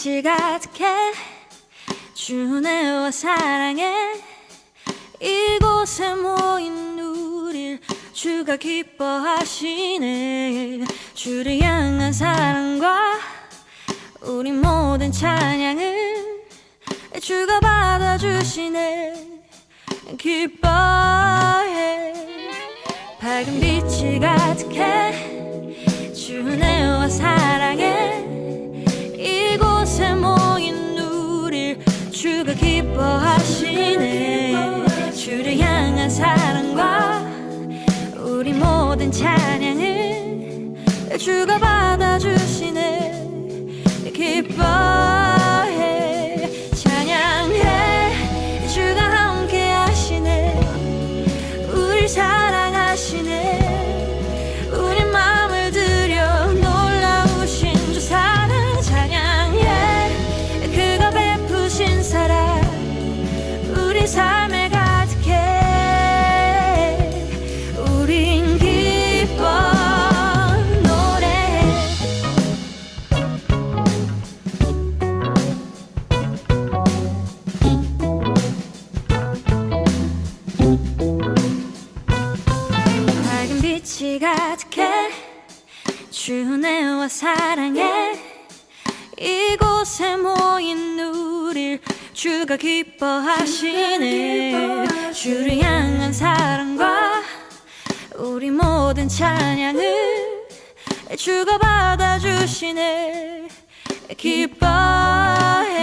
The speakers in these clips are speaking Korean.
빛이 가득해 주네와 사랑해 이곳에 모인 우릴 주가 기뻐하시네. 주를 향한 사랑과 우리 모든 찬양을 주가 받아주시네. 기뻐해. 밝은 빛이 가득해 주네와 사랑해 이곳에 모인 우릴 주가 기뻐하시네. 주를 향한 사랑과 우리 모든 찬양을 주가 받아주시네. 기뻐해. 찬양해. 주가 함께 하시네. 우릴 사랑하시네. 우리 마음을 들여 놀라우신 주 사랑 찬양해. 그가 베푸신 사랑 우리 삶에 가득해. 우린 기뻐 노래해. 밝은 빛이 가득해 주네와 사랑해 이곳에 모인 우릴 주가 기뻐하시네. 주를 향한 사랑과 우리 모든 찬양을 주가 받아주시네. 기뻐해.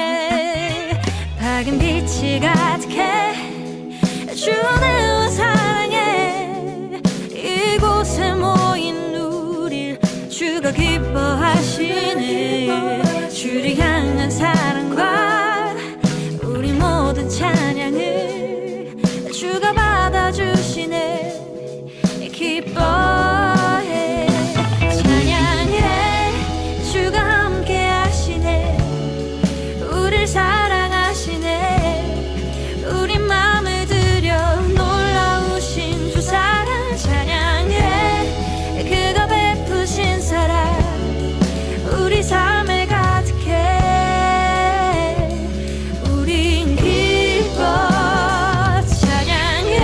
밝은 빛이 가득해 주네와 사랑해 이곳에 모인 우릴 주가 기뻐하시네. 주를 향한 사랑과 우리 모든 찬양을 주가 받아주시네. 기뻐해. 찬양해. 주가 함께 하시네. 우릴 사랑하시네. 우리 마음을 들여 놀라우신 주 사랑 찬양해. 그가 베푸신 사랑 우리 삶에 가득해. 우린 기뻐. 찬양해.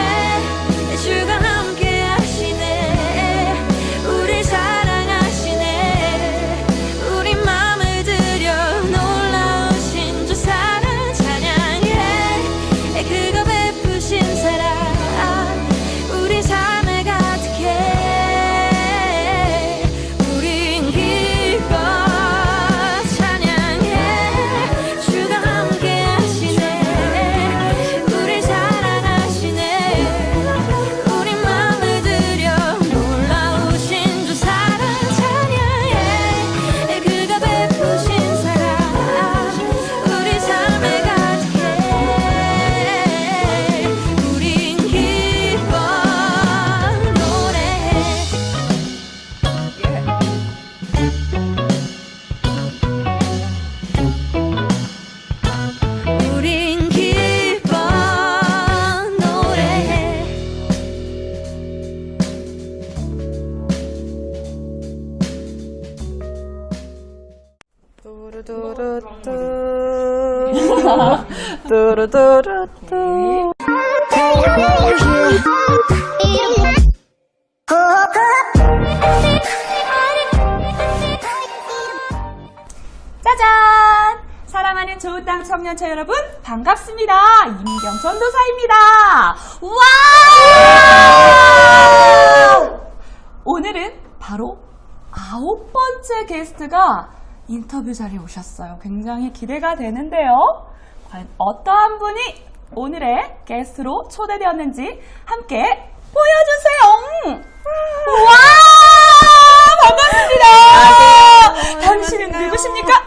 주가 함께 하시네. 우릴 사랑하시네. 우리 마음을 들여 놀라우신 주 사랑 찬양해. 그가 베푸신 사랑 우리 삶에 가득해. 우린 기뻐. 찬양해. 주가 함께 하시네. 우릴 사랑하시네. 우리 마음을 들여 놀라우신 주 사랑 찬양해. 그가 베푸신 사랑 우리 삶에 가득해. 우린 기뻐 노래해. 우린 기뻐 노래해. 뚜루뚜루뚜 뚜루뚜루뚜 짜잔! 사랑하는 조우땅 청년차 여러분 반갑습니다. 임경 전도사입니다. 와! 오늘은 바로 9번째 게스트가 인터뷰 자리에 오셨어요. 굉장히 기대가 되는데요. 과연 어떠한 분이 오늘의 게스트로 초대되었는지 함께 보여주세요. 와! 반갑습니다. 당신은 누구십니까?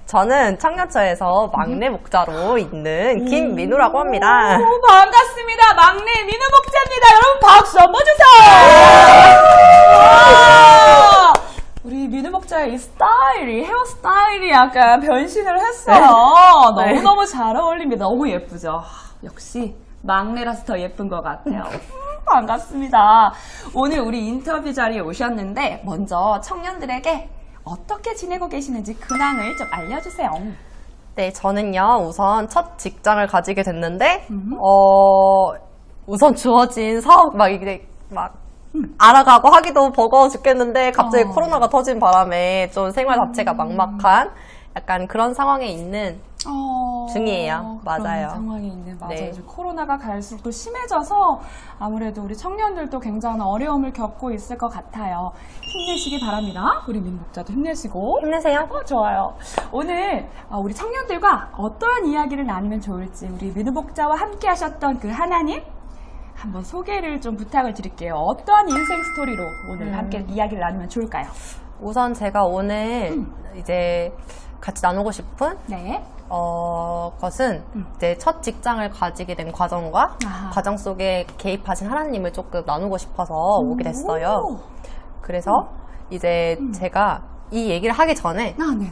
저는 청년처에서 막내 목자로 있는 김민우라고 합니다. 오, 반갑습니다. 막내 민우 목자입니다. 여러분 박수 한번 주세요. 와! 우리 민우 목자의 이 스타일이, 헤어스타일이 약간 변신을 했어요. 네. 너무너무 잘 어울립니다. 너무 예쁘죠? 역시 막내라서 더 예쁜 것 같아요. 반갑습니다. 오늘 우리 인터뷰 자리에 오셨는데 먼저 청년들에게 어떻게 지내고 계시는지 근황을 좀 알려주세요. 네, 저는요, 우선 첫 직장을 가지게 됐는데, 음. 우선 주어진 사업 막 알아가고 하기도 버거워 죽겠는데, 갑자기 코로나가 터진 바람에 좀 생활 자체가 막막한 약간 그런 상황에 있는 중이에요. 맞아요. 그런 상황이 있는, 맞아요. 네. 이제 코로나가 갈수록 또 심해져서 아무래도 우리 청년들도 굉장한 어려움을 겪고 있을 것 같아요. 힘내시기 바랍니다. 우리 민복자도 힘내시고. 힘내세요. 좋아요. 오늘 우리 청년들과 어떠한 이야기를 나누면 좋을지 우리 민우복자와 함께 하셨던 그 하나님 한번 소개를 좀 부탁을 드릴게요. 어떠한 인생 스토리로 오늘 함께 이야기를 나누면 좋을까요? 우선 제가 오늘 이제 같이 나누고 싶은 네. 것은 이제 첫 직장을 가지게 된 과정과 아하. 과정 속에 개입하신 하나님을 조금 나누고 싶어서 오게 됐어요. 오. 그래서 이제 제가 이 얘기를 하기 전에 네네.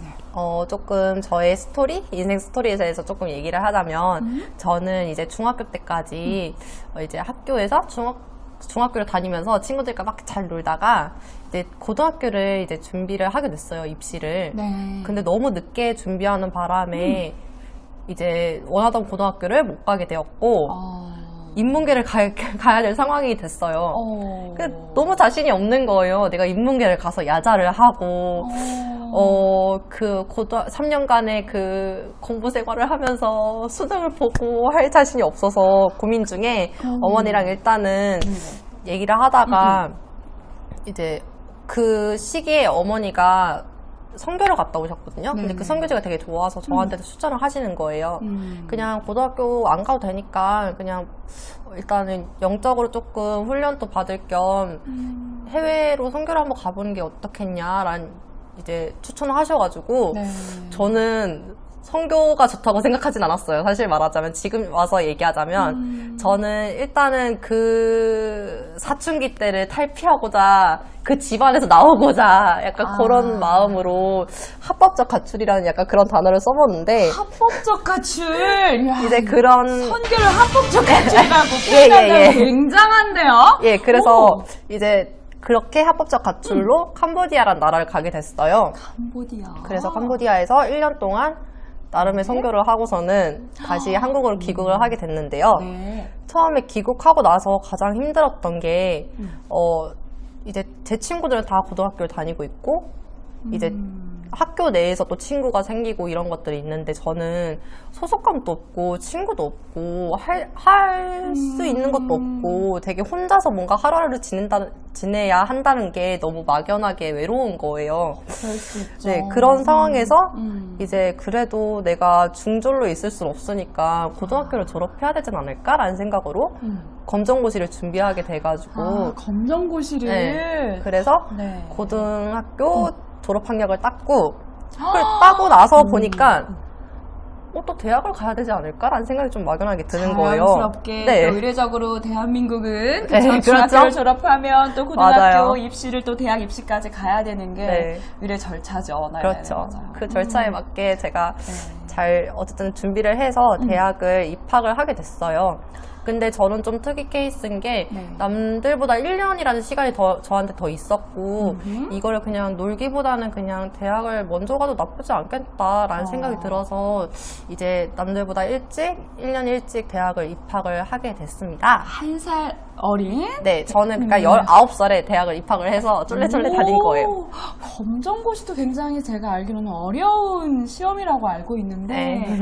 조금 저의 스토리, 인생 스토리에 대해서 조금 얘기를 하자면 저는 이제 중학교 때까지 이제 학교에서 중학교를 다니면서 친구들과 막 잘 놀다가 이제 고등학교를 이제 준비를 하게 됐어요, 입시를. 네. 근데 너무 늦게 준비하는 바람에 이제 원하던 고등학교를 못 가게 되었고 인문계를 가야 될 상황이 됐어요. 너무 자신이 없는 거예요. 내가 인문계를 가서 야자를 하고, 3년간의 그 공부 생활을 하면서 수능을 보고 할 자신이 없어서 고민 중에 어머니랑 일단은 얘기를 하다가 이제 그 시기에 어머니가 선교를 갔다 오셨거든요. 근데 그 선교지가 되게 좋아서 저한테도 추천을 하시는 거예요. 그냥 고등학교 안 가도 되니까 그냥 일단은 영적으로 조금 훈련도 받을 겸 해외로 선교를 한번 가보는 게 어떻겠냐라는 이제 추천을 하셔가지고 네. 저는 선교가 좋다고 생각하진 않았어요. 사실 말하자면 지금 와서 얘기하자면 저는 일단은 그 사춘기 때를 탈피하고자 그 집안에서 나오고자 약간 그런 마음으로 합법적 가출이라는 약간 그런 단어를 써봤는데 합법적 가출. 야, 이제 그런 선교를 합법적 가출이라고 예, 표현하면 예. 굉장한데요. 예, 그래서 오. 이제 그렇게 합법적 가출로 캄보디아라는 나라를 가게 됐어요. 캄보디아. 그래서 캄보디아에서 1년 동안 나름의 선교를 하고서는 다시 한국으로 귀국을 하게 됐는데요. 네. 처음에 귀국하고 나서 가장 힘들었던 게, 이제 제 친구들은 다 고등학교를 다니고 있고, 이제 학교 내에서 또 친구가 생기고 이런 것들이 있는데 저는 소속감도 없고 친구도 없고 할 수 있는 것도 없고 되게 혼자서 뭔가 하루하루 지내야 한다는 게 너무 막연하게 외로운 거예요. 그럴 수 있죠. 네, 그런 상황에서 이제 그래도 내가 중졸로 있을 순 없으니까 고등학교를 졸업해야 되진 않을까라는 생각으로 검정고시를 준비하게 돼가지고 검정고시를. 네, 그래서 네. 고등학교 졸업학력을 땄고 그걸 따고 나서 보니까 또 대학을 가야 되지 않을까라는 생각이 좀 막연하게 드는 거예요. 자연스럽게 네. 또 의례적으로 대한민국은 네, 중학교를 그렇죠. 졸업하면 또 고등학교 맞아요. 입시를 또 대학 입시까지 가야 되는 게 네. 의례 절차죠. 네, 그렇죠. 네, 맞아요. 그 절차에 맞게 제가 네. 잘 어쨌든 준비를 해서 대학을 입학을 하게 됐어요. 근데 저는 좀 특이 케이스인 게 네. 남들보다 1년이라는 시간이 저한테 더 있었고 이거를 그냥 놀기보다는 그냥 대학을 먼저 가도 나쁘지 않겠다라는 생각이 들어서 이제 남들보다 1년 일찍 대학을 입학을 하게 됐습니다. 한 살 어린? 네, 저는 그러니까 19살에 대학을 입학을 해서 쫄래쫄래 다닌 거예요. 검정고시도 굉장히 제가 알기로는 어려운 시험이라고 알고 있는데 네.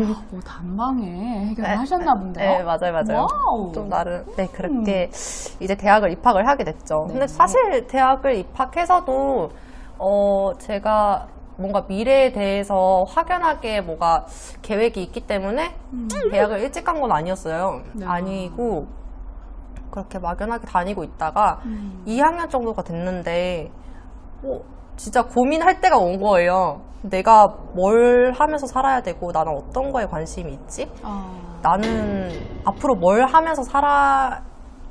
단방에 해결을 하셨나 본데요? 네, 맞아요. 와우. 좀 나름, 네, 그렇게 이제 대학을 입학을 하게 됐죠. 네. 근데 사실 대학을 입학해서도, 제가 뭔가 미래에 대해서 확연하게 뭐가 계획이 있기 때문에 대학을 일찍 간 건 아니었어요. 네. 아니고, 그렇게 막연하게 다니고 있다가 2학년 정도가 됐는데, 진짜 고민할 때가 온 거예요. 내가 뭘 하면서 살아야 되고 나는 어떤 거에 관심이 있지? 나는 앞으로 뭘 하면서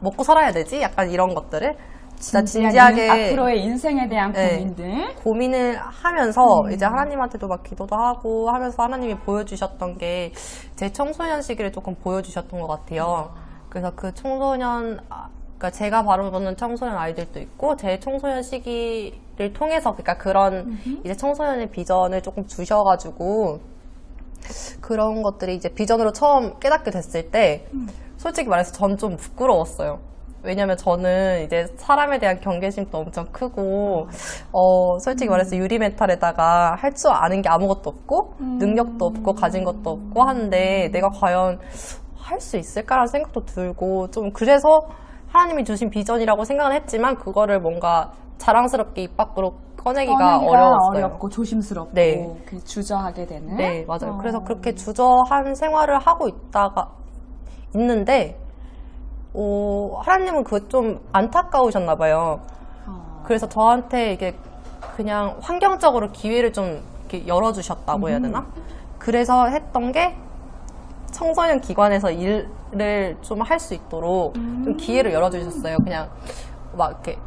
먹고 살아야 되지? 약간 이런 것들을 진짜 진지하게 앞으로의 인생에 대한 네. 고민들. 고민을 하면서 이제 하나님한테도 막 기도도 하고 하면서 하나님이 보여주셨던 게 제 청소년 시기를 조금 보여주셨던 것 같아요. 그래서 그 청소년 그러니까 제가 바라보는 청소년 아이들도 있고 제 청소년 시기를 통해서 그러니까 그런 이제 청소년의 비전을 조금 주셔가지고 그런 것들이 이제 비전으로 처음 깨닫게 됐을 때 솔직히 말해서 전 좀 부끄러웠어요. 왜냐면 저는 이제 사람에 대한 경계심도 엄청 크고 솔직히 말해서 유리 멘탈에다가 할 줄 아는 게 아무것도 없고 능력도 없고 가진 것도 없고 하는데 내가 과연 할 수 있을까라는 생각도 들고 좀 그래서 하나님이 주신 비전이라고 생각은 했지만 그거를 뭔가 자랑스럽게 입 밖으로 꺼내기가 어려웠어요. 어렵고 조심스럽고 네. 주저하게 되는. 네, 맞아요. 그래서 그렇게 주저한 생활을 하고 있는데 하나님은 그거 좀 안타까우셨나 봐요. 그래서 저한테 이게 그냥 환경적으로 기회를 좀 이렇게 열어주셨다고 해야 되나? 그래서 했던 게 청소년 기관에서 일을 좀 할 수 있도록 좀 기회를 열어주셨어요. 그냥 막 이렇게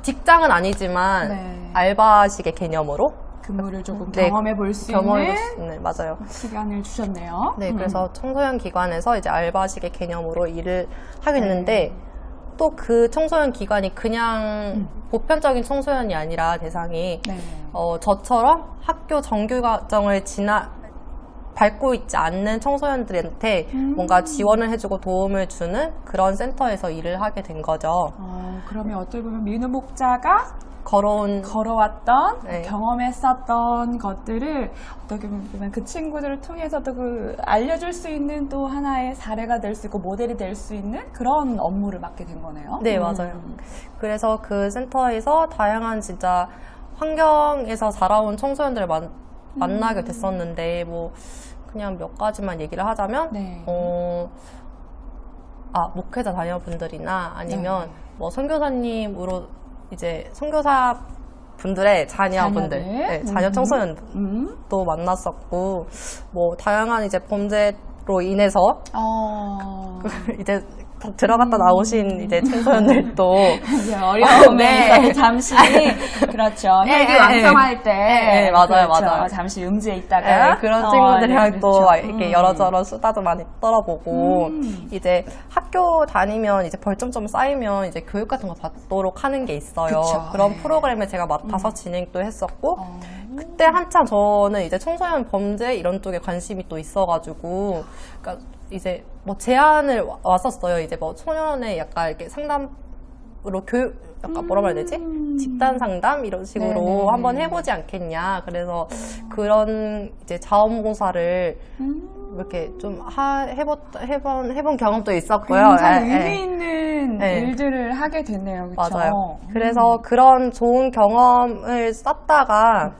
직장은 아니지만 네. 알바식의 개념으로 근무를 조금 네, 경험해 볼 수 경험해볼 있는 수 있는 맞아요. 시간을 주셨네요. 네, 그래서 청소년 기관에서 이제 알바식의 개념으로 일을 하게 됐는데 또 그 청소년 기관이 그냥 보편적인 청소년이 아니라 대상이 네. 저처럼 학교 정규 과정을 밟고 있지 않는 청소년들한테 뭔가 지원을 해주고 도움을 주는 그런 센터에서 일을 하게 된 거죠. 그러면 어떻게 보면 민우 목자가 걸어왔던 네. 경험했었던 것들을 어떻게 보면 그 친구들을 통해서도 그 알려줄 수 있는 또 하나의 사례가 될 수 있고 모델이 될 수 있는 그런 업무를 맡게 된 거네요. 네, 맞아요. 그래서 그 센터에서 다양한 진짜 환경에서 자라온 청소년들을 만나게 됐었는데 뭐 그냥 몇 가지만 얘기를 하자면 네. 목회자 자녀분들이나 아니면 네. 뭐 선교사님으로 이제 선교사 분들의 자녀분들, 자녀들. 네, 자녀 청소년도 만났었고 뭐 다양한 이제 범죄로 인해서 이제 들어갔다 나오신 이제 청소년들도 이제 어려움에 네. 있어서 잠시 그렇죠. 혈기 왕성할 때 맞아요, 그렇죠. 맞아요. 잠시 음지에 있다가 그런 친구들이랑 네, 또 그렇죠. 막 이렇게 여러저러 수다도 많이 떨어보고 이제 학교 다니면 이제 벌점점 쌓이면 이제 교육 같은 거 받도록 하는 게 있어요. 그쵸. 그런 네. 프로그램을 제가 맡아서 진행도 했었고 그때 한참 저는 이제 청소년 범죄 이런 쪽에 관심이 또 있어가지고 그러니까 이제 뭐 제안을 왔었어요. 이제 뭐 소년의 약간 이렇게 상담으로 교육 약간 뭐라 말해야 되지? 집단 상담 이런 식으로 네네. 한번 해보지 않겠냐. 그래서 그런 이제 자원봉사를 이렇게 좀 해본 경험도 있었고요. 굉장히 예, 예. 의미 있는 네. 일들을 하게 됐네요. 그렇죠? 맞아요. 그래서 그런 좋은 경험을 쌓다가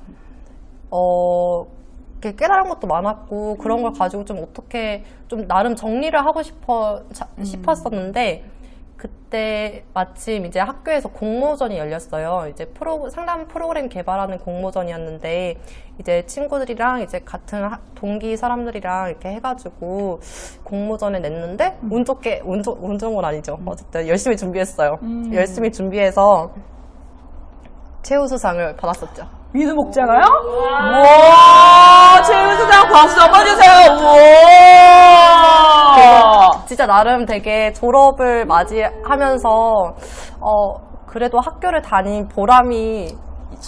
이렇게 깨달은 것도 많았고 그런 걸 가지고 좀 어떻게 좀 나름 정리를 하고 싶었었는데 그때 마침 이제 학교에서 공모전이 열렸어요. 이제 상담 프로그램 개발하는 공모전이었는데 이제 친구들이랑 이제 같은 동기 사람들이랑 이렇게 해가지고 공모전에 냈는데 운 좋게 운 좋은 건 아니죠. 어쨌든 열심히 준비했어요. 열심히 준비해서 최우수상을 받았었죠. 민우 목자가요? 우와! 최우수상 박수 한번 주세요! 우와! 진짜 나름 되게 졸업을 맞이하면서 그래도 학교를 다닌 보람이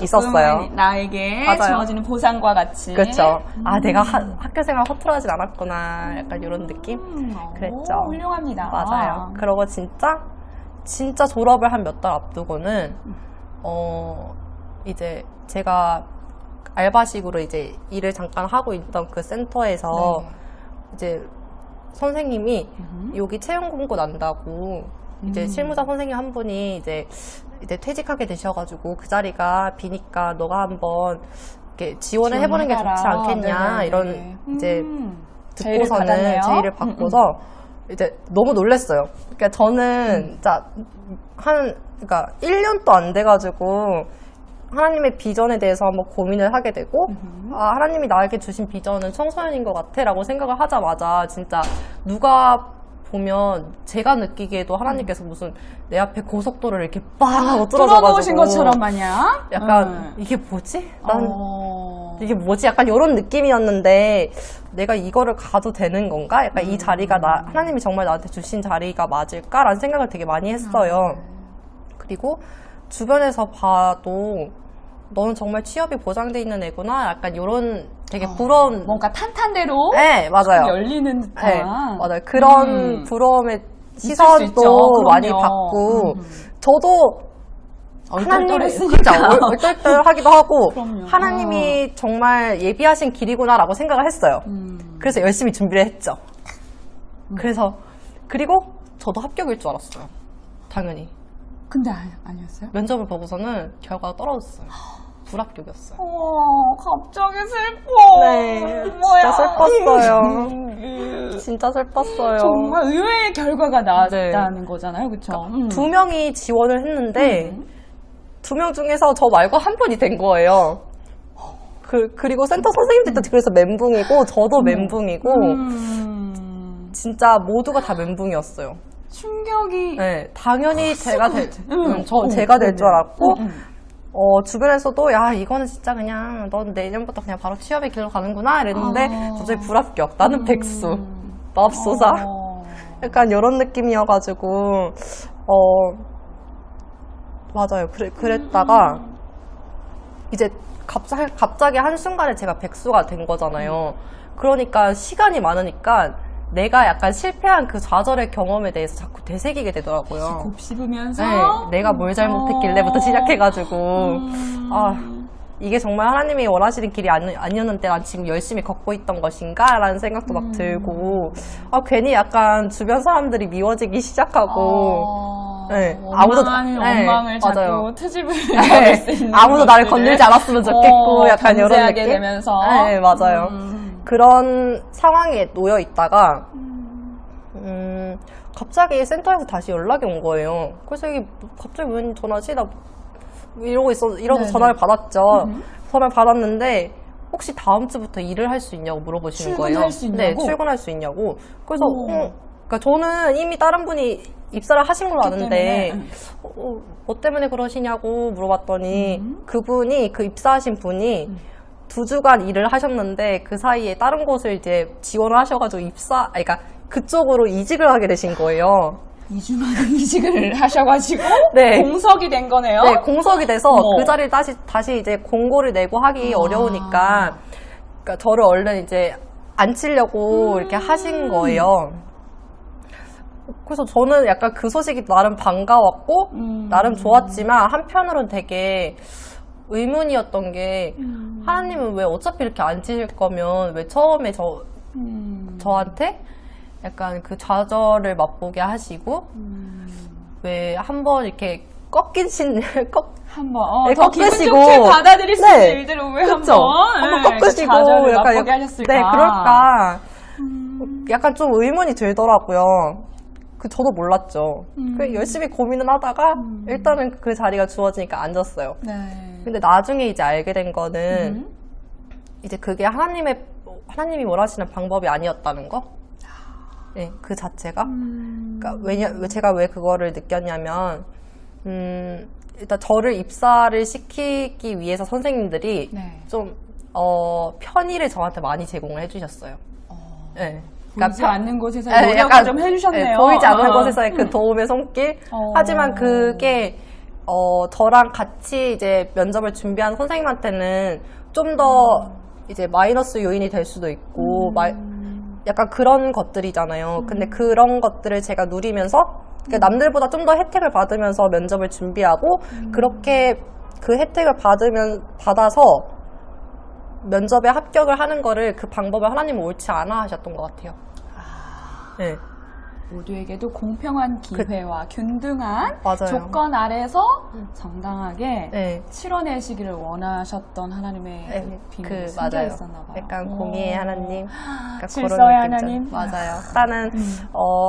있었어요. 나에게 맞아요. 주어지는 보상과 같이. 그렇죠. 내가 학교 생활 허투루하진 않았구나. 약간 이런 느낌? 그랬죠. 오, 훌륭합니다. 맞아요. 그러고 진짜 졸업을 한 몇 달 앞두고는 이제 제가 알바식으로 이제 일을 잠깐 하고 있던 그 센터에서 네. 이제 선생님이 여기 채용 공고 난다고 이제 실무자 선생님 한 분이 이제 퇴직하게 되셔가지고 그 자리가 비니까 너가 한번 이렇게 지원을 해보는 게 좋지 않겠냐. 네네네. 이런 이제 제의를 듣고서는 받았네요. 제의를 받고서 이제 너무 놀랐어요. 그러니까 저는 진짜 그러니까 1년도 안 돼가지고 하나님의 비전에 대해서 한번 고민을 하게 되고 하나님이 나에게 주신 비전은 청소년인 것 같아 라고 생각을 하자마자 진짜 누가 보면 제가 느끼기에도 하나님께서 무슨 내 앞에 고속도로를 이렇게 빵 하고 뚫어져가지고 뚫어놓으신 것처럼 마냥 약간 이게 뭐지? 난 이게 뭐지? 약간 이런 느낌이었는데 내가 이거를 가도 되는 건가? 약간 이 자리가 하나님이 정말 나한테 주신 자리가 맞을까라는 생각을 되게 많이 했어요. 그리고 주변에서 봐도 너는 정말 취업이 보장돼 있는 애구나. 약간 이런 되게 부러운 뭔가 탄탄대로 네, 맞아요. 열리는 듯한. 네, 맞아요. 그런 부러움의 수 있죠. 시선도 많이 그럼요. 받고 저도 하나님이 얼떨떨했으니까. 진짜 얼떨떨하기도 하고 그럼요. 하나님이 정말 예비하신 길이구나라고 생각을 했어요. 그래서 열심히 준비를 했죠. 그래서 그리고 저도 합격일 줄 알았어요. 당연히 근데 아니었어요? 면접을 보고서는 결과가 떨어졌어요. 불합격이었어요. 갑자기 슬퍼. 네, 뭐야. 슬펐어요. 진짜 슬펐어요. 정말 의외의 결과가 나왔다는 거잖아요, 그렇죠? 2명이 지원을 했는데 2명 중에서 저 말고 한 분이 된 거예요. 그리고 센터 선생님들도 그래서 멘붕이고 저도 멘붕이고 진짜 모두가 다 멘붕이었어요. 충격이. 네, 당연히 제가 될 네. 줄 알았고 주변에서도 야 이거는 진짜 그냥 넌 내년부터 그냥 바로 취업의 길로 가는구나 이랬는데 갑자기 불합격. 나는 백수. 맙소사. 약간 이런 느낌이어가지고 맞아요. 그랬다가 이제 갑자기 한순간에 제가 백수가 된 거잖아요. 그러니까 시간이 많으니까 내가 약간 실패한 그 좌절의 경험에 대해서 자꾸 되새기게 되더라고요. 곱씹으면서 네, 내가 뭘 잘못했길래부터 시작해가지고 이게 정말 하나님이 원하시는 길이 아니었는데 난 지금 열심히 걷고 있던 것인가? 라는 생각도 막 들고 괜히 약간 주변 사람들이 미워지기 시작하고 네, 원망을 자꾸 맞아요. 트집을 잡을 수 있는 아무도 나를 건들지 않았으면 좋겠고 약간 이런 느낌? 되면서 네, 맞아요. 그런 상황에 놓여 있다가 갑자기 센터에서 다시 연락이 온 거예요. 그래서 이게 갑자기 왜 전화지? 나 이러서 네네. 전화를 받았죠. 전화를 받았는데 혹시 다음 주부터 일을 할 수 있냐고 물어보시는 거예요. 출근할 수 있냐고? 네, 출근할 수 있냐고. 그래서 그러니까 저는 이미 다른 분이 입사를 하신 걸로 아는데 뭐 때문에 그러시냐고 물어봤더니 그분이 그 입사하신 분이 2주간 일을 하셨는데 그 사이에 다른 곳을 이제 지원을 하셔가지고 그러니까 그쪽으로 이직을 하게 되신 거예요. 2주 만에 이직을 하셔가지고 네. 공석이 된 거네요. 네, 공석이 돼서 어머. 그 자리를 다시 이제 공고를 내고 하기 어려우니까 그러니까 저를 얼른 이제 앉히려고 이렇게 하신 거예요. 그래서 저는 약간 그 소식이 나름 반가웠고 나름 좋았지만 한편으로는 되게 의문이었던 게 하나님은 왜 어차피 이렇게 앉히실 거면 왜 처음에 저한테 약간 그 좌절을 맛보게 하시고 왜 한번 이렇게 꺾이신 한번 네, 기분 꺾으시고. 좋게 받아들일 수 있는 네. 일들을 왜 그쵸? 한번 꺾으시고 좌절을 약간 맛보게 하셨을까? 네, 그럴까 약간 좀 의문이 들더라고요. 저도 몰랐죠. 열심히 고민을 하다가 일단은 그 자리가 주어지니까 앉았어요. 네. 근데 나중에 이제 알게 된 거는 이제 그게 하나님이 원하시는 방법이 아니었다는 거. 네, 그 자체가. 그러니까 제가 왜 그거를 느꼈냐면 일단 저를 입사를 시키기 위해서 선생님들이 네. 좀 편의를 저한테 많이 제공을 해주셨어요. 네. 보이지 않는 곳에서 네, 노력을 약간, 좀 해주셨네요. 네, 보이지 않는 곳에서의 그 도움의 손길. 하지만 그게 저랑 같이 이제 면접을 준비한 선생님한테는 좀 더 이제 마이너스 요인이 될 수도 있고 약간 그런 것들이잖아요. 근데 그런 것들을 제가 누리면서 그러니까 남들보다 좀 더 혜택을 받으면서 면접을 준비하고 그렇게 그 혜택을 받아서 면접에 합격을 하는 거를 그 방법을 하나님은 옳지 않아 하셨던 것 같아요. 네. 모두에게도 공평한 기회와 균등한 맞아요. 조건 아래서 정당하게 네. 치러내시기를 원하셨던 하나님의 네, 비밀이 맞아요. 숨겨 있었나 봐요. 약간 공의의 하나님, 그러니까 질서의 그런 느낌이죠. 하나님. 맞아요. 일단은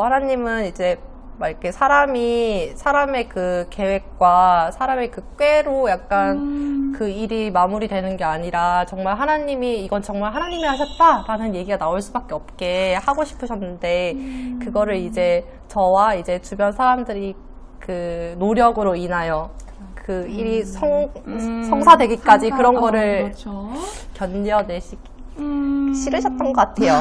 하나님은 이제 막 이렇게 사람의 그 계획과 사람의 그 꾀로 약간 그 일이 마무리되는 게 아니라 정말 하나님이 이건 정말 하나님이 하셨다라는 얘기가 나올 수밖에 없게 하고 싶으셨는데 그거를 이제 저와 이제 주변 사람들이 그 노력으로 인하여 그 일이 성사되기까지 그런 거를 그렇죠. 견뎌내시기 싫으셨던 것 같아요.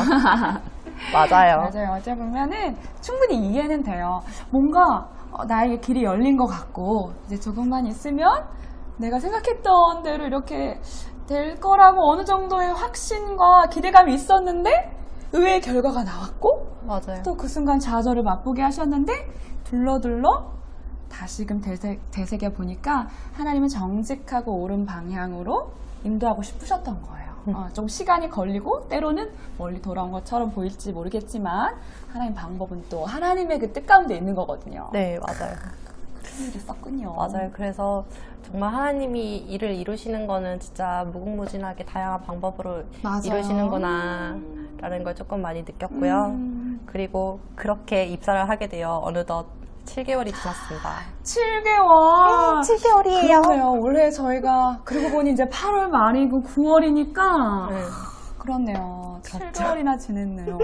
맞아요. 맞아요. 어째 보면은 충분히 이해는 돼요. 뭔가 나에게 길이 열린 것 같고 이제 조금만 있으면 내가 생각했던 대로 이렇게 될 거라고 어느 정도의 확신과 기대감이 있었는데 의외의 결과가 나왔고 맞아요. 또 그 순간 좌절을 맛보게 하셨는데 둘러둘러 다시금 되새겨 보니까 하나님은 정직하고 옳은 방향으로 인도하고 싶으셨던 거예요. 좀 시간이 걸리고 때로는 멀리 돌아온 것처럼 보일지 모르겠지만 하나님 방법은 또 하나님의 그 뜻 가운데 있는 거거든요. 네, 맞아요. 큰 일이 있었군요. 맞아요. 그래서 정말 하나님이 일을 이루시는 거는 진짜 무궁무진하게 다양한 방법으로 맞아요. 이루시는구나 라는 걸 조금 많이 느꼈고요. 그리고 그렇게 입사를 하게 되어 어느덧 7개월이 지났습니다. 7개월. 7개월이에요. 그러네요. 올해 저희가 그러고 보니 이제 8월 말이고 9월이니까 네. 그렇네요. 7개월이나 지냈네요.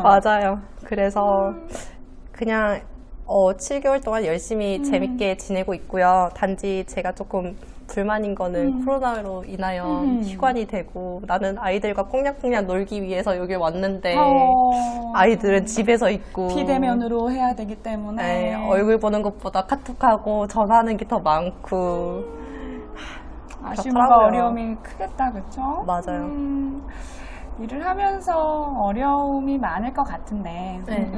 맞아요. 그래서 그냥 7개월 동안 열심히 재밌게 지내고 있고요. 단지 제가 조금 불만인 거는 코로나로 인하여 휴관이 되고 나는 아이들과 꽁냥꽁냥 놀기 위해서 여기 왔는데 아이들은 집에서 있고 비대면으로 해야 되기 때문에 네, 얼굴 보는 것보다 카톡하고 전화하는 게 더 많고 아쉬움과 그렇더라고요. 어려움이 크겠다, 그렇죠? 맞아요. 일을 하면서 어려움이 많을 것 같은데 네.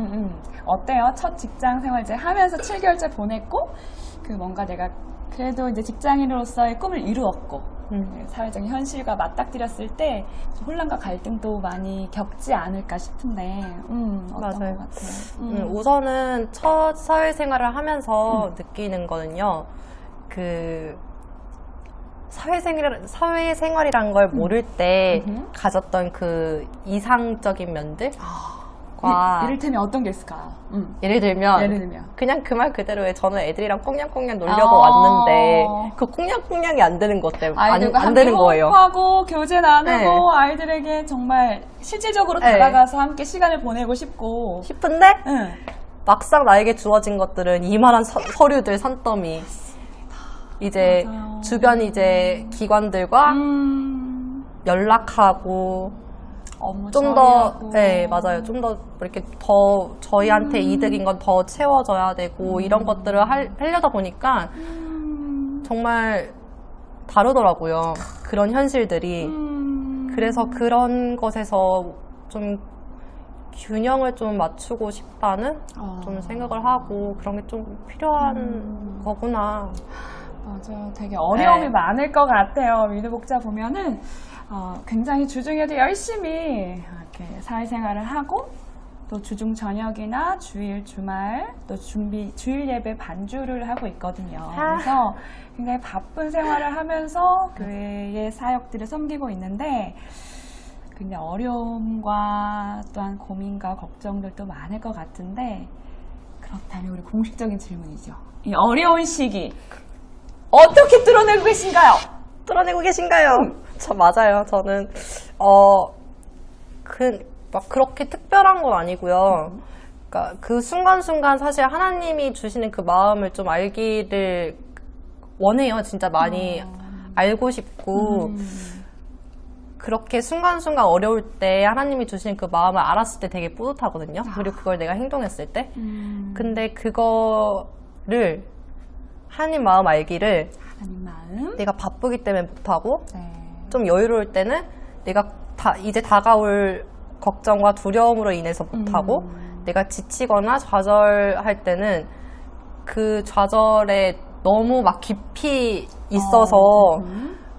어때요? 첫 직장 생활 이제 하면서 7개월째 보냈고 그 뭔가 내가 그래도 이제 직장인으로서의 꿈을 이루었고 사회적인 현실과 맞닥뜨렸을 때 혼란과 갈등도 많이 겪지 않을까 싶은데 어떤 맞아요. 것 같아요? 우선은 첫 사회생활을 하면서 느끼는 거는요. 그 사회생활이란 걸 모를 때 가졌던 그 이상적인 면들과 이를테면 어떤 게 있을까요? 예를 들면 그냥 그 말 그대로의 저는 애들이랑 꽁냥꽁냥 놀려고 왔는데 그 꽁냥꽁냥이 안 되는 것 때문에 아이들과 안 되는 거예요. 호흡하고 교제 나누고 네. 아이들에게 정말 실질적으로 네. 다가가서 함께 시간을 보내고 싶고 싶은데 응. 막상 나에게 주어진 것들은 이만한 서류들 산더미. 이제 맞아요. 주변 이제 기관들과 연락하고 업무 좀 더, 처리하고. 네, 맞아요. 좀 더 이렇게 더 저희한테 이득인 건 더 채워져야 되고 이런 것들을 하려다 보니까 정말 다르더라고요. 그런 현실들이. 그래서 그런 것에서 좀 균형을 좀 맞추고 싶다는 좀 생각을 하고 그런 게 좀 필요한 거구나. 맞아요. 되게 어려움이 네. 많을 것 같아요. 민우복자 보면은 굉장히 주중에도 열심히 이렇게 사회생활을 하고 또 주중 저녁이나 주일 주말 또 주일 예배 반주를 하고 있거든요. 그래서 굉장히 바쁜 생활을 하면서 교회의 사역들을 섬기고 있는데 굉장히 어려움과 또한 고민과 걱정들도 많을 것 같은데 그렇다면 우리 공식적인 질문이죠. 이 어려운 시기 어떻게 뚫어내고 계신가요? 뚫어내고 계신가요? 저 맞아요. 저는 막 그렇게 특별한 건 아니고요. 그러니까 그 순간순간 사실 하나님이 주시는 그 마음을 좀 알기를 원해요. 진짜 많이 알고 싶고 그렇게 순간순간 어려울 때 하나님이 주시는 그 마음을 알았을 때 되게 뿌듯하거든요. 그리고 그걸 내가 행동했을 때. 근데 그거를 하나님 마음 알기를 하나님 마음. 내가 바쁘기 때문에 못하고 네. 좀 여유로울 때는 내가 이제 다가올 걱정과 두려움으로 인해서 못하고 내가 지치거나 좌절할 때는 그 좌절에 너무 막 깊이 있어서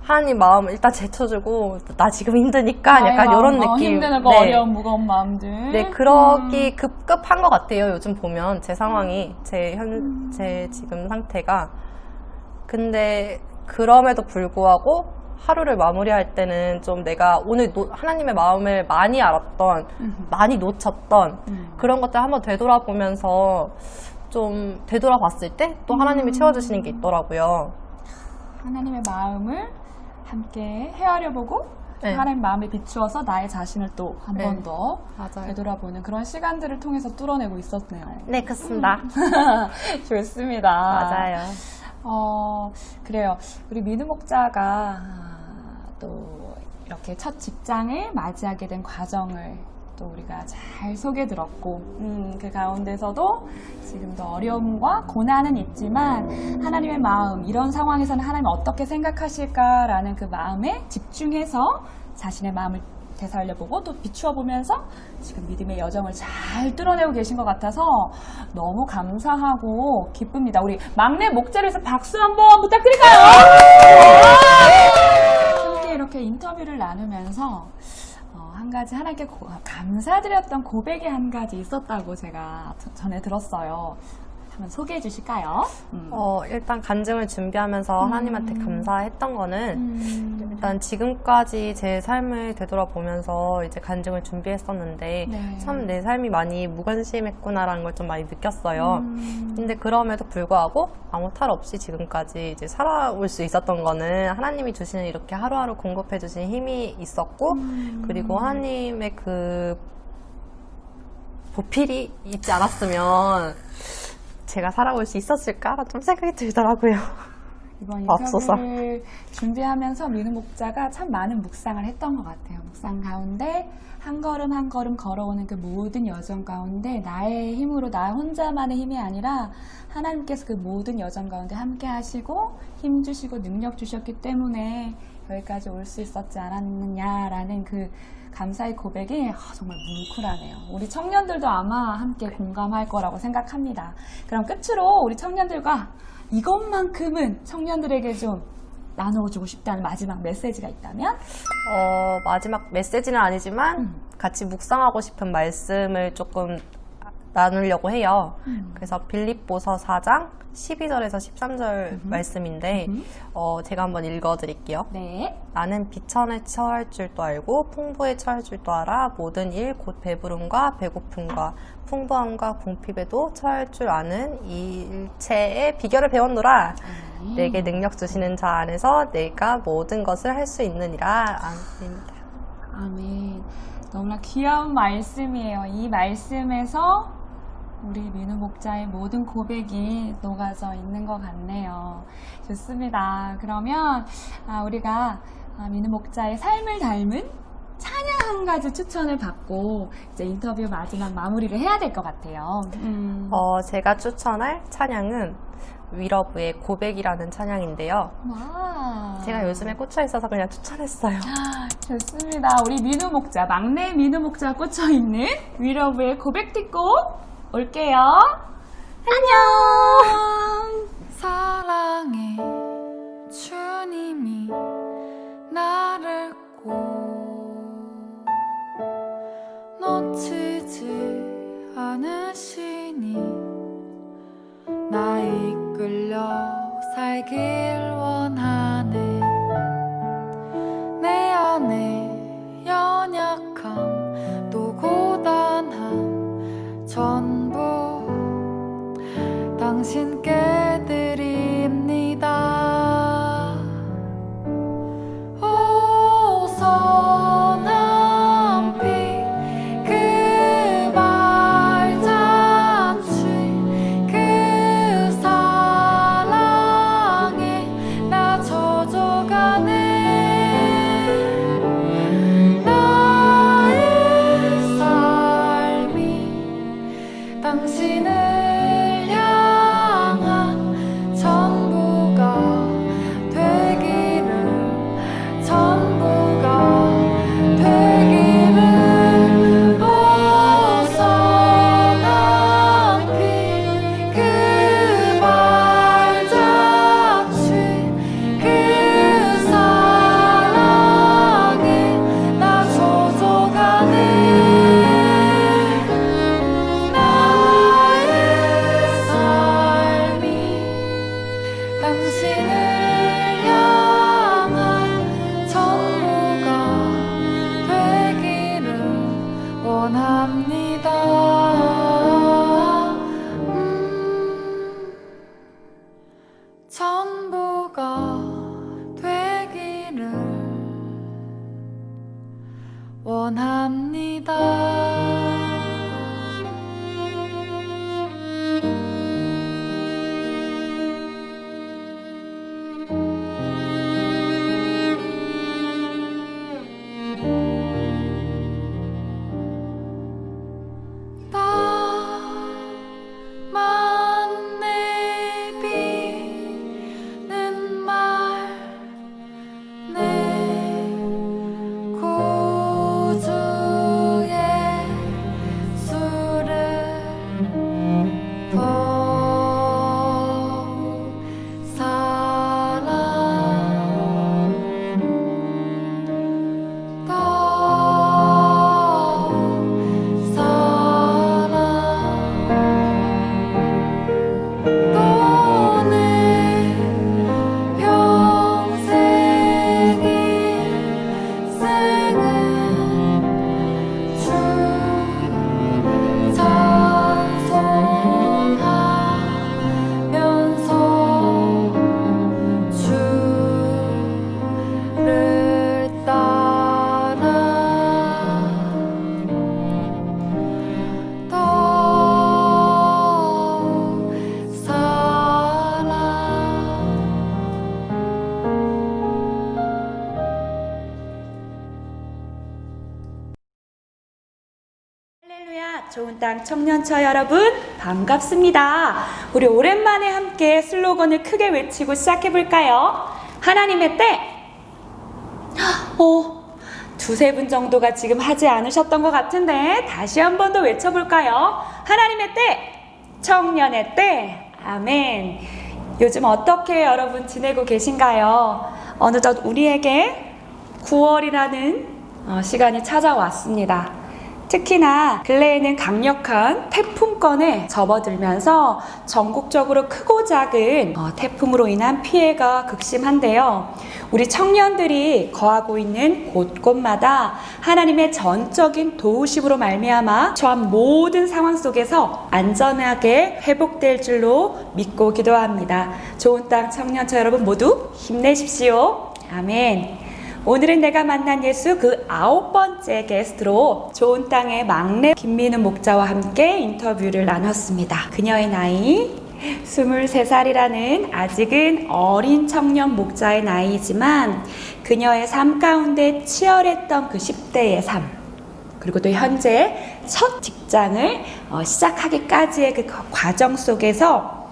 하나님 마음을 일단 제쳐주고 나 지금 힘드니까 약간 이런 느낌. 힘든 거 어려운 무거운 마음들. 네, 그러기 급급한 것 같아요. 요즘 보면 제 상황이 제 지금 상태가. 근데 그럼에도 불구하고 하루를 마무리할 때는 좀 내가 오늘 하나님의 마음을 많이 알았던, 많이 놓쳤던 그런 것들 한번 되돌아보면서 좀 되돌아봤을 때 또 하나님이 채워주시는 게 있더라고요. 하나님의 마음을 함께 헤아려보고 네. 하나님 마음에 비추어서 나의 자신을 또 한 번 네. 더 맞아요. 되돌아보는 그런 시간들을 통해서 뚫어내고 있었네요. 네, 그렇습니다. 좋습니다. 맞아요. 그래요. 우리 민우 목자가 또 이렇게 첫 직장을 맞이하게 된 과정을 또 우리가 잘 소개 들었고, 그 가운데서도 지금도 어려움과 고난은 있지만 하나님의 마음, 이런 상황에서는 하나님 어떻게 생각하실까라는 그 마음에 집중해서 자신의 마음을 되살려보고 또 비추어 보면서 지금 믿음의 여정을 잘 뚫어내고 계신 것 같아서 너무 감사하고 기쁩니다. 우리 막내 목자를 위해서 박수 한번 부탁드릴까요? 함께 이렇게 인터뷰를 나누면서 한 가지 하나님께 감사드렸던 고백이 한 가지 있었다고 제가 전에 들었어요. 한번 소개해 주실까요? 일단 간증을 준비하면서 하나님한테 감사했던 거는 일단 지금까지 제 삶을 되돌아보면서 이제 간증을 준비했었는데 네. 참 내 삶이 많이 무관심했구나라는 걸 좀 많이 느꼈어요. 근데 그럼에도 불구하고 아무 탈 없이 지금까지 이제 살아올 수 있었던 거는 하나님이 주시는 이렇게 하루하루 공급해 주신 힘이 있었고 그리고 하나님의 그 보필이 있지 않았으면 제가 살아올 수 있었을까? 좀 생각이 들더라고요. 이번 없어서. 인터뷰를 준비하면서 민우 목자가 참 많은 묵상을 했던 것 같아요. 묵상 가운데 한 걸음 한 걸음 걸어오는 그 모든 여정 가운데 나의 힘으로 나 혼자만의 힘이 아니라 하나님께서 그 모든 여정 가운데 함께 하시고 힘 주시고 능력 주셨기 때문에 여기까지 올 수 있었지 않았느냐라는 그 감사의 고백이 정말 뭉클하네요. 우리 청년들도 아마 함께 공감할 거라고 생각합니다. 그럼 끝으로 우리 청년들과 이것만큼은 청년들에게 좀 나눠주고 싶다는 마지막 메시지가 있다면? 마지막 메시지는 아니지만 같이 묵상하고 싶은 말씀을 조금 나누려고 해요. 그래서 빌립보서 4장 12절에서 13절 말씀인데 제가 한번 읽어드릴게요. 네. 나는 비천에 처할 줄도 알고 풍부에 처할 줄도 알아 모든 일 곧 배부름과 배고픔과 풍부함과 궁핍에도 처할 줄 아는 이 일체의 비결을 배웠노라. 내게 능력 주시는 자 안에서 내가 모든 것을 할 수 있느니라. 아멘입니다. 아멘. 너무나 귀여운 말씀이에요. 이 말씀에서 우리 민우 목자의 모든 고백이 녹아져 있는 것 같네요. 좋습니다. 그러면 우리가 민우 목자의 삶을 닮은 찬양 한 가지 추천을 받고 이제 인터뷰 마지막 마무리를 해야 될 것 같아요. 제가 추천할 찬양은 위러브의 고백이라는 찬양인데요. 와. 제가 요즘에 꽂혀 있어서 그냥 추천했어요. 좋습니다. 우리 민우 목자, 막내 민우 목자 꽂혀 있는 위러브의 고백 듣고 올게요. 안녕. 사랑해 주님이 나를 꼭 놓치지 않으시니 나 이끌려 살길 원하네 내 안에 연약함 또 고단함 전부 당신께 드립니다. 오 선한 피 그 발자취 그 사랑에 나 젖어가네 나의 삶이 당신을 전부가 되기를 원합니다. 좋은 땅 청년처 여러분 반갑습니다. 우리 오랜만에 함께 슬로건을 크게 외치고 시작해볼까요? 하나님의 때. 두세 분 정도가 지금 하지 않으셨던 것 같은데 다시 한 번 더 외쳐볼까요? 하나님의 때, 청년의 때. 아멘. 요즘 어떻게 여러분 지내고 계신가요? 어느덧 우리에게 9월이라는 시간이 찾아왔습니다. 특히나 근래에는 강력한 태풍권에 접어들면서 전국적으로 크고 작은 태풍으로 인한 피해가 극심한데요. 우리 청년들이 거하고 있는 곳곳마다 하나님의 전적인 도우심으로 말미암아 처한 모든 상황 속에서 안전하게 회복될 줄로 믿고 기도합니다. 좋은 땅 청년처 여러분 모두 힘내십시오. 아멘. 오늘은 내가 만난 예수 그 9번째 게스트로 좋은 땅의 막내 김민우 목자와 함께 인터뷰를 나눴습니다. 그녀의 나이 23살이라는 아직은 어린 청년 목자의 나이이지만 그녀의 삶 가운데 치열했던 그 10대의 삶, 그리고 또 현재 첫 직장을 시작하기까지의 그 과정 속에서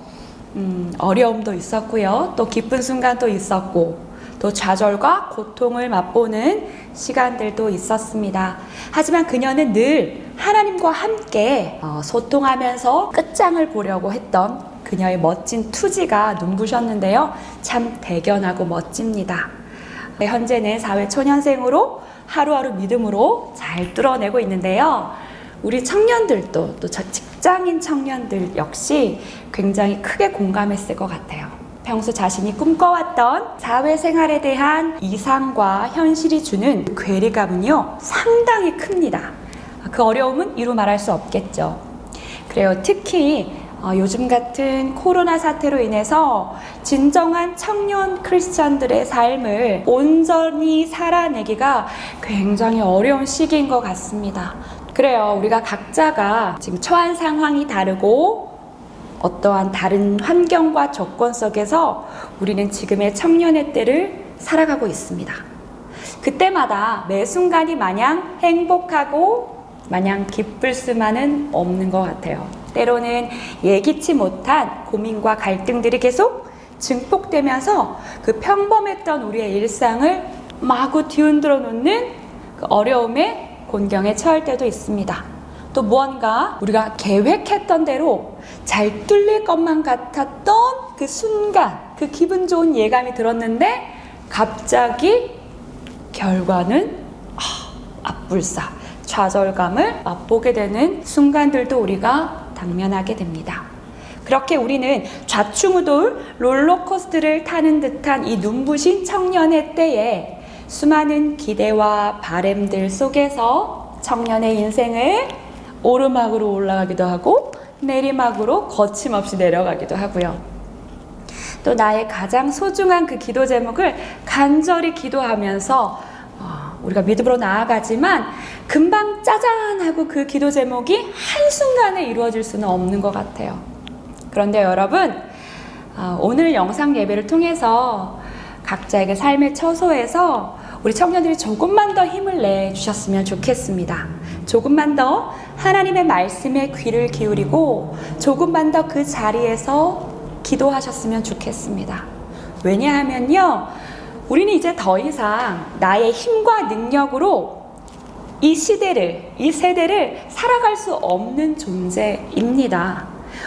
어려움도 있었고요. 또 기쁜 순간도 있었고 또 좌절과 고통을 맛보는 시간들도 있었습니다. 하지만 그녀는 늘 하나님과 함께 소통하면서 끝장을 보려고 했던 그녀의 멋진 투지가 눈부셨는데요. 참 대견하고 멋집니다. 현재는 사회초년생으로 하루하루 믿음으로 잘 뚫어내고 있는데요. 우리 청년들도 또 직장인 청년들 역시 굉장히 크게 공감했을 것 같아요. 평소 자신이 꿈꿔왔던 사회생활에 대한 이상과 현실이 주는 괴리감은요 상당히 큽니다. 그 어려움은 이루 말할 수 없겠죠. 그래요. 특히 요즘 같은 코로나 사태로 인해서 진정한 청년 크리스찬들의 삶을 온전히 살아내기가 굉장히 어려운 시기인 것 같습니다. 그래요. 우리가 각자가 지금 처한 상황이 다르고 어떠한 다른 환경과 조건 속에서 우리는 지금의 청년의 때를 살아가고 있습니다. 그때마다 매 순간이 마냥 행복하고 마냥 기쁠 수만은 없는 것 같아요. 때로는 예기치 못한 고민과 갈등들이 계속 증폭되면서 그 평범했던 우리의 일상을 마구 뒤흔들어 놓는 그 어려움에 곤경에 처할 때도 있습니다. 또 무언가 우리가 계획했던 대로 잘 뚫릴 것만 같았던 그 순간, 그 기분 좋은 예감이 들었는데 갑자기 결과는 앞불사, 좌절감을 맛보게 되는 순간들도 우리가 당면하게 됩니다. 그렇게 우리는 좌충우돌 롤러코스터를 타는 듯한 이 눈부신 청년의 때에 수많은 기대와 바램들 속에서 청년의 인생을 오르막으로 올라가기도 하고 내리막으로 거침없이 내려가기도 하고요. 또 나의 가장 소중한 그 기도 제목을 간절히 기도하면서 우리가 믿음으로 나아가지만 금방 짜잔 하고 그 기도 제목이 한순간에 이루어질 수는 없는 것 같아요. 그런데 여러분, 오늘 영상 예배를 통해서 각자에게 삶의 처소에서 우리 청년들이 조금만 더 힘을 내주셨으면 좋겠습니다. 조금만 더 하나님의 말씀에 귀를 기울이고 조금만 더 그 자리에서 기도하셨으면 좋겠습니다. 왜냐하면요, 우리는 이제 더 이상 나의 힘과 능력으로 이 시대를, 이 세대를 살아갈 수 없는 존재입니다.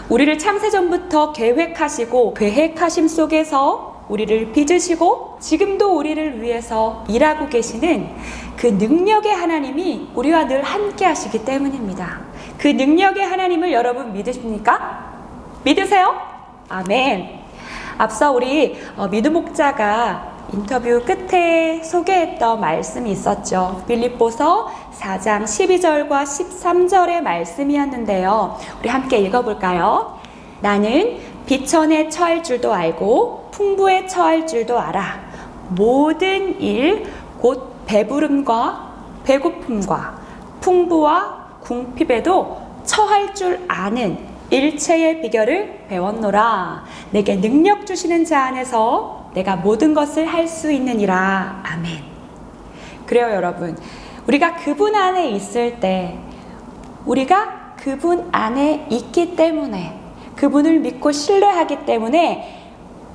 우리를 창세전부터 계획하시고 계획하심 속에서 우리를 빚으시고 지금도 우리를 위해서 일하고 계시는 그 능력의 하나님이 우리와 늘 함께 하시기 때문입니다. 그 능력의 하나님을 여러분 믿으십니까? 믿으세요? 아멘. 앞서 우리 민우 목자가 인터뷰 끝에 소개했던 말씀이 있었죠. 빌립보서 4장 12절과 13절의 말씀이었는데요. 우리 함께 읽어볼까요? 나는 비천에 처할 줄도 알고 풍부에 처할 줄도 알아. 모든 일 곧 배부름과 배고픔과 풍부와 궁핍에도 처할 줄 아는 일체의 비결을 배웠노라. 내게 능력 주시는 자 안에서 내가 모든 것을 할 수 있느니라. 아멘. 그래요, 여러분. 우리가 그분 안에 있을 때 우리가 그분 안에 있기 때문에, 그분을 믿고 신뢰하기 때문에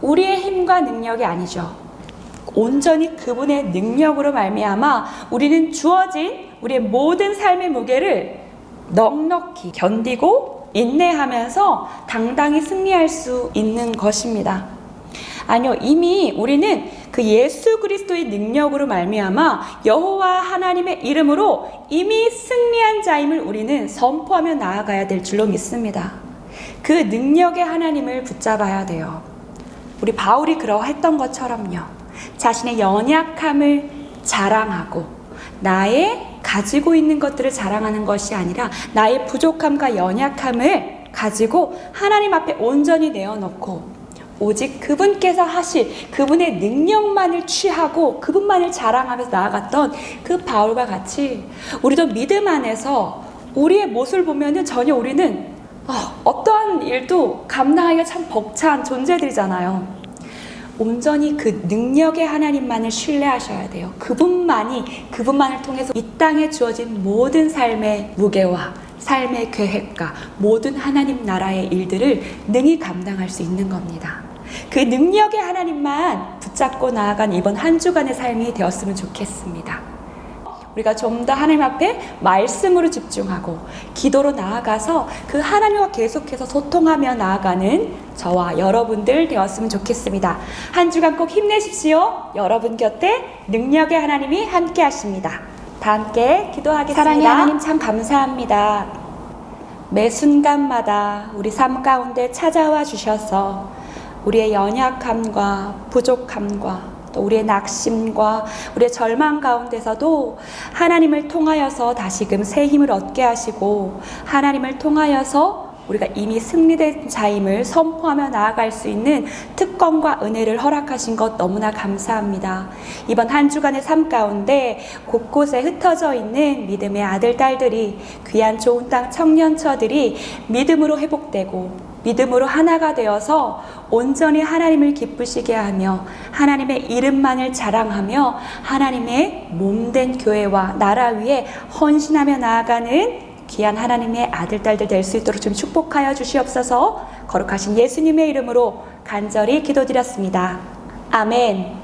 우리의 힘과 능력이 아니죠. 온전히 그분의 능력으로 말미암아 우리는 주어진 우리의 모든 삶의 무게를 넉넉히 견디고 인내하면서 당당히 승리할 수 있는 것입니다. 아니요, 이미 우리는 그 예수 그리스도의 능력으로 말미암아 여호와 하나님의 이름으로 이미 승리한 자임을 우리는 선포하며 나아가야 될 줄로 믿습니다. 그 능력의 하나님을 붙잡아야 돼요. 우리 바울이 그러했던 것처럼요. 자신의 연약함을 자랑하고 나의 가지고 있는 것들을 자랑하는 것이 아니라 나의 부족함과 연약함을 가지고 하나님 앞에 온전히 내어놓고 오직 그분께서 하실 그분의 능력만을 취하고 그분만을 자랑하면서 나아갔던 그 바울과 같이 우리도 믿음 안에서 우리의 모습을 보면은 전혀 우리는 어떠한 일도 감당하기가 참 벅찬 존재들이잖아요. 온전히 그 능력의 하나님만을 신뢰하셔야 돼요. 그분만을 통해서 이 땅에 주어진 모든 삶의 무게와 삶의 계획과 모든 하나님 나라의 일들을 능히 감당할 수 있는 겁니다. 그 능력의 하나님만 붙잡고 나아간 이번 한 주간의 삶이 되었으면 좋겠습니다. 우리가 좀 더 하나님 앞에 말씀으로 집중하고 기도로 나아가서 그 하나님과 계속해서 소통하며 나아가는 저와 여러분들 되었으면 좋겠습니다. 한 주간 꼭 힘내십시오. 여러분 곁에 능력의 하나님이 함께 하십니다. 다 함께 기도하겠습니다. 사랑의 하나님 참 감사합니다. 매 순간마다 우리 삶 가운데 찾아와 주셔서 우리의 연약함과 부족함과 또 우리의 낙심과 우리의 절망 가운데서도 하나님을 통하여서 다시금 새 힘을 얻게 하시고 하나님을 통하여서 우리가 이미 승리된 자임을 선포하며 나아갈 수 있는 특권과 은혜를 허락하신 것 너무나 감사합니다. 이번 한 주간의 삶 가운데 곳곳에 흩어져 있는 믿음의 아들, 딸들이 귀한 좋은 땅 청년처들이 믿음으로 회복되고 믿음으로 하나가 되어서 온전히 하나님을 기쁘시게 하며 하나님의 이름만을 자랑하며 하나님의 몸된 교회와 나라 위에 헌신하며 나아가는 귀한 하나님의 아들, 딸들 될 수 있도록 좀 축복하여 주시옵소서. 거룩하신 예수님의 이름으로 간절히 기도드렸습니다. 아멘.